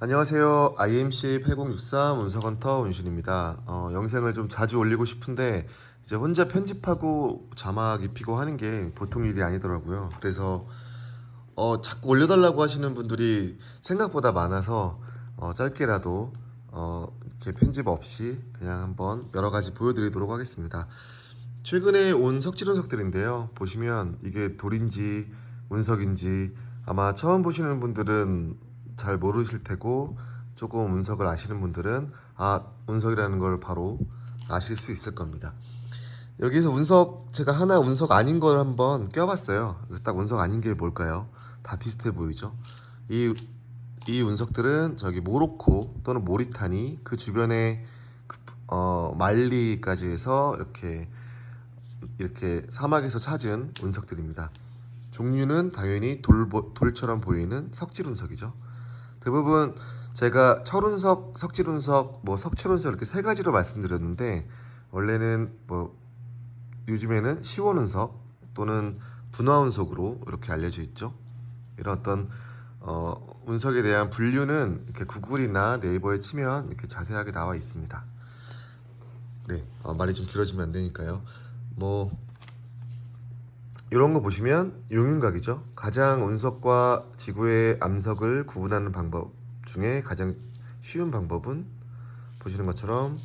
안녕하세요. IMC 8063 운석헌터 운신입니다. 영상을 좀 자주 올리고 싶은데 이제 혼자 편집하고 자막 입히고 하는 게 보통 일이 아니더라고요. 그래서 자꾸 올려달라고 하시는 분들이 생각보다 많아서 짧게라도 이렇게 편집 없이 그냥 한번 여러 가지 보여드리도록 하겠습니다. 최근에 온 석질 운석들인데요. 보시면 이게 돌인지 운석인지 아마 처음 보시는 분들은 잘 모르실 테고, 조금 운석을 아시는 분들은 운석이라는 걸 바로 아실 수 있을 겁니다. 여기서 운석, 제가 하나 운석 아닌 걸 한번 껴봤어요. 딱 운석 아닌 게 뭘까요? 다 비슷해 보이죠? 이, 이 운석들은 저기 모로코 또는 모리타니 그 주변에 말리까지 해서 이렇게 사막에서 찾은 운석들입니다. 종류는 당연히 돌처럼 보이는 석질운석이죠. 대부분 제가 철운석, 석질운석, 석철운석 이렇게 세 가지로 말씀드렸는데, 원래는 요즘에는 시원운석 또는 분화운석으로 이렇게 알려져 있죠. 이런 어떤 운석에 대한 분류는 이렇게 구글이나 네이버에 치면 이렇게 자세하게 나와 있습니다. 네, 말이 좀 길어지면 안 되니까요. 이런 거 보시면 용윤각이죠. 가장 운석과 지구의 암석을 구분하는 방법 중에 가장 쉬운 방법은 보시는 것처럼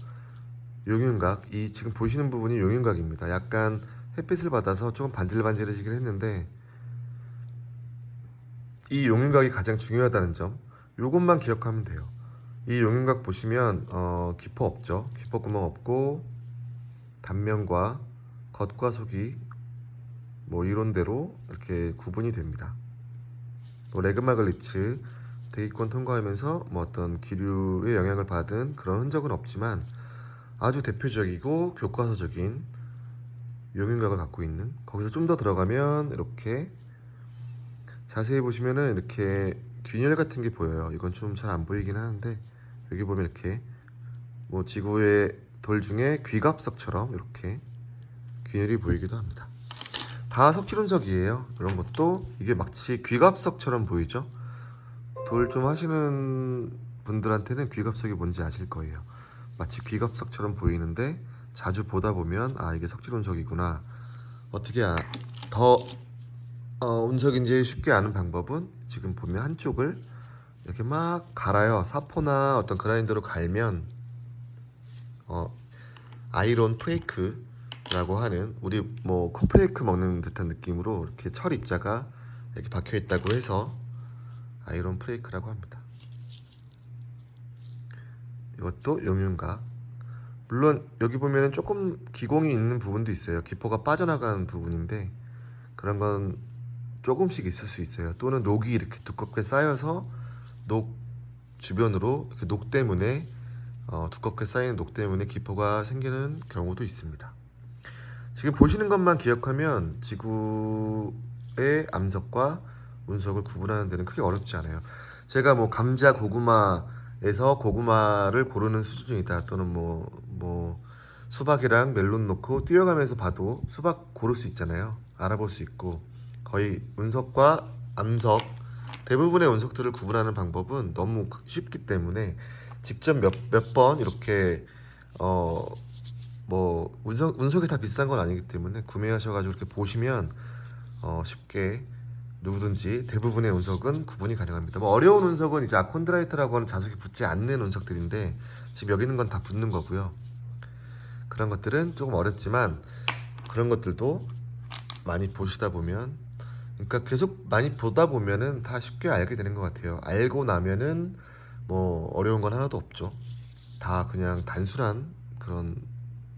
용윤각, 이 지금 보시는 부분이 용윤각입니다. 약간 햇빛을 받아서 조금 반질반질해지긴 했는데, 이 용윤각이 가장 중요하다는 점, 요것만 기억하면 돼요. 이 용윤각 보시면 기포 없죠. 기포 구멍 없고 단면과 겉과 속이 이론대로 이렇게 구분이 됩니다. 레그마글립츠 대기권 통과하면서 어떤 기류의 영향을 받은 그런 흔적은 없지만, 아주 대표적이고 교과서적인 용윤각을 갖고 있는, 거기서 좀 더 들어가면 이렇게 자세히 보시면은 이렇게 균열 같은 게 보여요. 이건 좀 잘 안 보이긴 하는데, 여기 보면 이렇게 지구의 돌 중에 귀갑석처럼 이렇게 균열이 보이기도 합니다. 다 석질운석이에요. 이런 것도 이게 마치 귀갑석처럼 보이죠. 돌 좀 하시는 분들한테는 귀갑석이 뭔지 아실 거예요. 마치 귀갑석처럼 보이는데 자주 보다 보면 이게 석질운석이구나. 어떻게 더 운석인지 쉽게 아는 방법은, 지금 보면 한쪽을 이렇게 막 갈아요. 사포나 어떤 그라인더로 갈면 아이론 프레이크라고 하는, 우리 콘프레이크 먹는 듯한 느낌으로 이렇게 철 입자가 이렇게 박혀 있다고 해서 아이론 프레이크라고 합니다. 이것도 용윤각. 물론 여기 보면은 조금 기공이 있는 부분도 있어요. 기포가 빠져나가는 부분인데, 그런 건 조금씩 있을 수 있어요. 또는 녹이 이렇게 두껍게 쌓여서 녹 주변으로 이렇게 녹 때문에 두껍게 쌓이는 녹 때문에 기포가 생기는 경우도 있습니다. 지금 보시는 것만 기억하면 지구의 암석과 운석을 구분하는 데는 크게 어렵지 않아요. 제가 감자, 고구마에서 고구마를 고르는 수준이다, 또는 수박이랑 멜론 놓고 뛰어가면서 봐도 수박 고를 수 있잖아요. 알아볼 수 있고, 거의 운석과 암석, 대부분의 운석들을 구분하는 방법은 너무 쉽기 때문에, 직접 몇 번 이렇게 운석이 다 비싼 건 아니기 때문에 구매하셔가지고 이렇게 보시면 쉽게 누구든지 대부분의 운석은 구분이 가능합니다. 어려운 운석은 이제 아콘드라이트라고 하는 자석이 붙지 않는 운석들인데, 지금 여기 있는 건 다 붙는 거고요. 그런 것들은 조금 어렵지만, 그런 것들도 많이 보시다 보면, 그러니까 계속 많이 보다 보면은 다 쉽게 알게 되는 것 같아요. 알고 나면은 어려운 건 하나도 없죠. 다 그냥 단순한 그런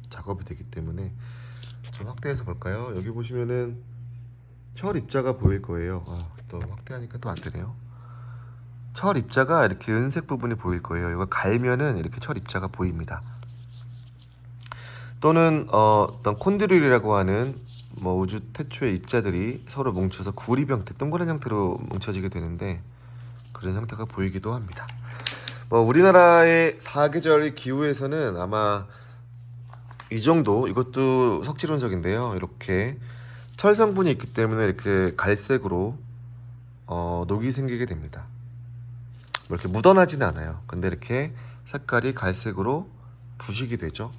작업이 되기 때문에. 좀 확대해서 볼까요? 여기 보시면은 철 입자가 보일 거예요. 또 확대하니까 또 안 되네요. 철 입자가 이렇게 은색 부분이 보일 거예요. 이걸 갈면은 이렇게 철 입자가 보입니다. 또는 어떤 콘드릴이라고 하는 우주 태초의 입자들이 서로 뭉쳐서 구립 형태, 동그란 형태로 뭉쳐지게 되는데, 그런 형태가 보이기도 합니다. 우리나라의 사계절 기후에서는 아마 이 정도, 이것도 석질운석인데요. 이렇게 철 성분이 있기 때문에 이렇게 갈색으로 녹이 생기게 됩니다. 이렇게 묻어나지는 않아요. 근데 이렇게 색깔이 갈색으로 부식이 되죠.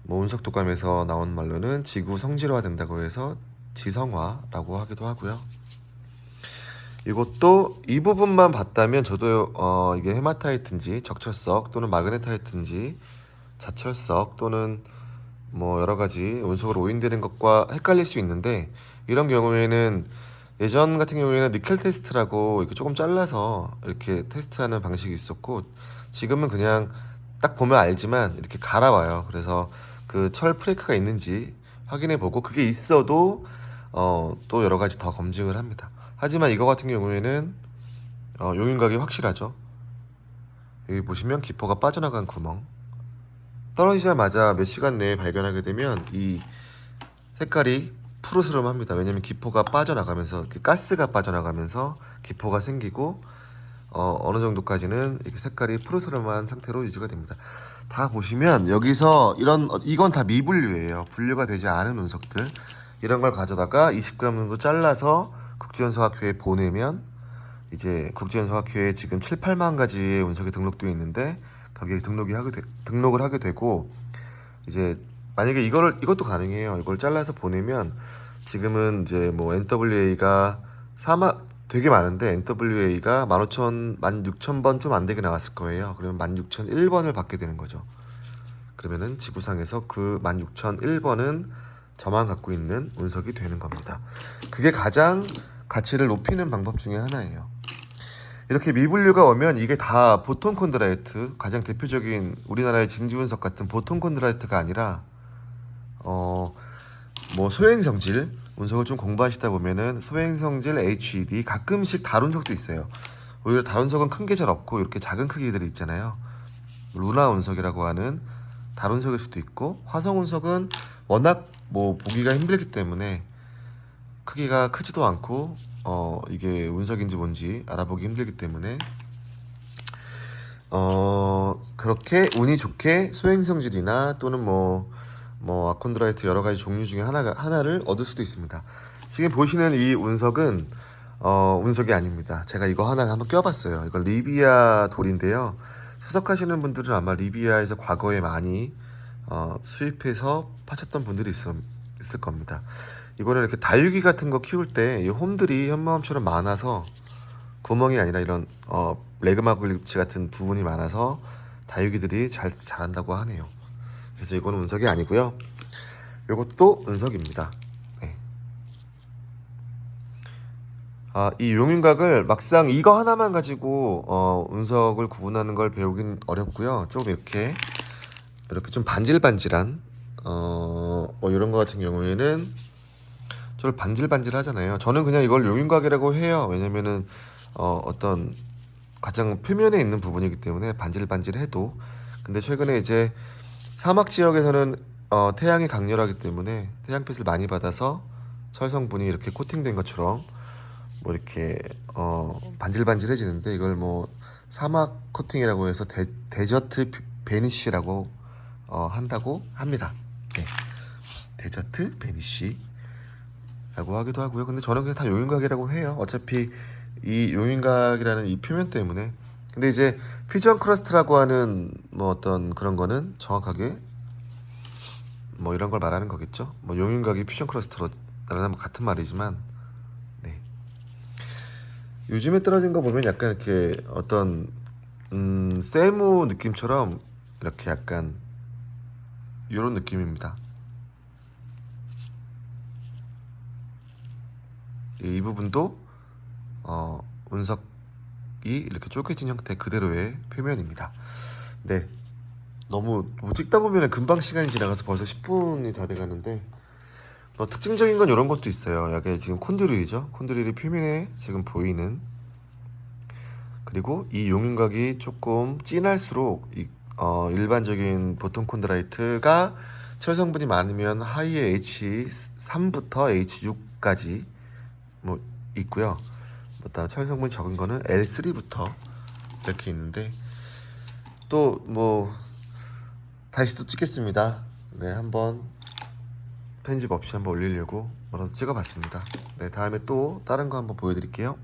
뭐 운석독감에서 나온 말로는 지구 성질화 된다고 해서 지성화라고 하기도 하고요. 이것도 이 부분만 봤다면 저도 이게 헤마타이트인지 적철석 또는 마그네타이트인지 자철석 또는 뭐 여러 가지 운석으로 오인되는 것과 헷갈릴 수 있는데, 이런 경우에는 예전 같은 경우에는 니켈 테스트라고 이렇게 조금 잘라서 이렇게 테스트하는 방식이 있었고, 지금은 그냥 딱 보면 알지만 이렇게 갈아와요. 그래서 그 철 프레이크가 있는지 확인해 보고 그게 있어도 또 여러 가지 더 검증을 합니다. 하지만 이거 같은 경우에는 용인각이 확실하죠. 여기 보시면 기포가 빠져나간 구멍, 떨어지자마자 몇 시간 내에 발견하게 되면 이 색깔이 푸르스름합니다. 왜냐면 기포가 빠져나가면서 이렇게 가스가 빠져나가면서 기포가 생기고 어느 정도까지는 이렇게 색깔이 푸르스름한 상태로 유지가 됩니다. 다 보시면 여기서 이건 다 미분류예요. 분류가 되지 않은 운석들, 이런 걸 가져다가 20g 정도 잘라서 국제운석학회에 보내면 이제 국제운석학회에 지금 7, 8만 가지의 운석이 등록되어 있는데 거기에 등록을 하게 되고, 이제 만약에 이것도 가능해요. 이걸 잘라서 보내면 지금은 이제 뭐 NWA가 되게 많은데 NWA가 15,000, 16,000번 좀 안 되게 나왔을 거예요. 그러면 16,001번을 받게 되는 거죠. 그러면은 지구상에서 그 16,001번은 저만 갖고 있는 운석이 되는 겁니다. 그게 가장 가치를 높이는 방법 중에 하나예요. 이렇게 미분류가 오면 이게 다 보통 콘드라이트, 가장 대표적인 우리나라의 진주운석 같은 보통 콘드라이트가 아니라 뭐 소행성질 운석을 좀 공부하시다 보면은 소행성질 HED, 가끔씩 달운석도 있어요. 오히려 달운석은 큰 게 잘 없고 이렇게 작은 크기들이 있잖아요. 루나 운석이라고 하는 달운석일 수도 있고, 화성운석은 워낙 뭐 보기가 힘들기 때문에 크기가 크지도 않고 이게 운석인지 뭔지 알아보기 힘들기 때문에 그렇게 운이 좋게 소행성질이나 또는 뭐 아콘드라이트 여러 가지 종류 중에 하나를 얻을 수도 있습니다. 지금 보시는 이 운석은 운석이 아닙니다. 제가 이거 하나 한번 껴봤어요. 이건 리비아 돌인데요. 수석하시는 분들은 아마 리비아에서 과거에 많이 수입해서 파셨던 분들이 있을 겁니다. 이거는 이렇게 다육이 같은 거 키울 때 이 홈들이 현마홈처럼 많아서, 구멍이 아니라 이런 레그마 글리치 같은 부분이 많아서 다육이들이 잘 자란다고 하네요. 그래서 이거는 운석이 아니고요. 이것도 운석입니다. 네. 이 용윤곽을 막상 이거 하나만 가지고 운석을 구분하는 걸 배우긴 어렵고요. 좀 이렇게 좀 반질반질한 뭐 이런 거 같은 경우에는 좀 반질반질 하잖아요. 저는 그냥 이걸 용윤곽이라고 해요. 왜냐면은 어떤 가장 표면에 있는 부분이기 때문에 반질반질해도. 근데 최근에 이제 사막 지역에서는 태양이 강렬하기 때문에 태양빛을 많이 받아서 철 성분이 이렇게 코팅된 것처럼 뭐 이렇게 반질반질해지는데, 이걸 뭐 사막 코팅이라고 해서 데저트 베니쉬라고 한다고 합니다. 네. 데저트 베니쉬라고 하기도 하고요. 근데 저는 그냥 다 용윤곽이라고 해요. 어차피 이 용윤곽이라는 이 표면 때문에. 근데 이제 퓨전 크러스트라고 하는 뭐 어떤 그런 거는 정확하게 뭐 이런 걸 말하는 거겠죠. 뭐 용윤곽이 퓨전 크러스트라는 뭐 같은 말이지만, 네. 요즘에 떨어진 거 보면 약간 이렇게 어떤 세무 느낌처럼 이렇게 약간 이런 느낌입니다. 이 부분도 운석이 이렇게 쪼개진 형태 그대로의 표면입니다. 네. 너무 찍다 보면 금방 시간이 지나가서 벌써 10분이 다 돼가는데, 특징적인 건 이런 것도 있어요. 여기 지금 콘드릴이죠. 콘드릴이 표면에 지금 보이는, 그리고 이 용윤곽이 조금 진할수록 일반적인 보통 콘드라이트가 철 성분이 많으면 하이에 H3부터 H6까지 뭐 있고요. 철 성분이 적은 거는 L3부터 이렇게 있는데, 또 뭐 다시 또 찍겠습니다. 네, 한번 편집 없이 한번 올리려고 뭐라도 찍어봤습니다. 네, 다음에 또 다른 거 한번 보여드릴게요.